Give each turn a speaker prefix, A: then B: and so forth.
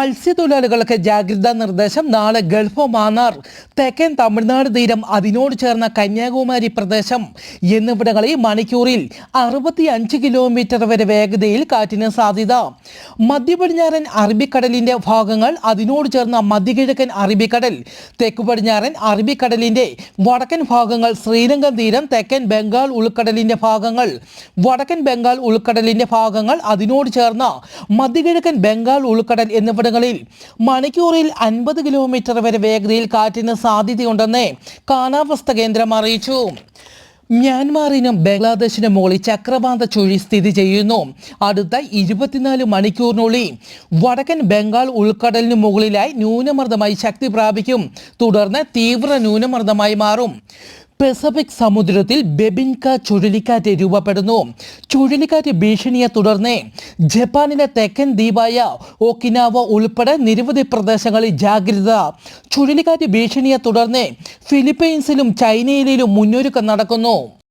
A: മത്സ്യത്തൊഴിലാളികൾക്ക് ജാഗ്രതാ നിർദ്ദേശം. നാളെ ഗൾഫ് മാന്നാർ, തെക്കൻ തമിഴ്നാട് തീരം, അതിനോട് ചേർന്ന കന്യാകുമാരി പ്രദേശം എന്നിവിടങ്ങളിൽ മണിക്കൂറിൽ 65 കിലോമീറ്റർ വരെ വേഗതയിൽ കാറ്റിന് സാധ്യത. മധ്യപടിഞ്ഞാറൻ അറബിക്കടലിന്റെ ഭാഗങ്ങൾ, അതിനോട് ചേർന്ന മധ്യകിഴക്കൻ അറബിക്കടൽ, തെക്കു പടിഞ്ഞാറൻ അറബിക്കടലിന്റെ വടക്കൻ ഭാഗങ്ങൾ, ശ്രീലങ്കൻ തീരം, തെക്കൻ ബംഗാൾ ഉൾക്കടലിന്റെ ഭാഗങ്ങൾ, വടക്കൻ ബംഗാൾ ഉൾക്കടലിന്റെ ഭാഗങ്ങൾ, അതിനോട് ചേർന്ന മധ്യകിഴക്കൻ ബംഗാൾ ഉൾക്കടൽ എന്നിവിടങ്ങളിൽ മണിക്കൂറിൽ 50 കിലോമീറ്റർ വരെ വേഗതയിൽ കാറ്റിന് സാധ്യതയുണ്ടെന്ന് കാലാവസ്ഥാ കേന്ദ്രം അറിയിച്ചു. മ്യാൻമാറിനും ബംഗ്ലാദേശിനും മുകളിൽ ചക്രവാത ചുഴി സ്ഥിതി ചെയ്യുന്നു. അടുത്ത 24 മണിക്കൂറിനുള്ളിൽ വടക്കൻ ബംഗാൾ ഉൾക്കടലിന് മുകളിലായി ന്യൂനമർദ്ദമായി ശക്തി പ്രാപിക്കും. തുടർന്ന് തീവ്ര ന്യൂനമർദ്ദമായി മാറും. പസഫിക് സമുദ്രത്തിൽ ബെബിൻക ചുഴലിക്കാറ്റ് രൂപപ്പെടുന്നു. ചുഴലിക്കാറ്റ് ഭീഷണിയെ തുടർന്ന് ജപ്പാനിലെ തെക്കൻ ദ്വീപായ ഒക്കിനാവ ഉൾപ്പെടെ നിരവധി പ്രദേശങ്ങളിൽ ജാഗ്രത. ചുഴലിക്കാറ്റ് ഭീഷണിയെ തുടർന്ന് ഫിലിപ്പൈൻസിലും ചൈനയിലും മുന്നൊരുക്കം നടക്കുന്നു.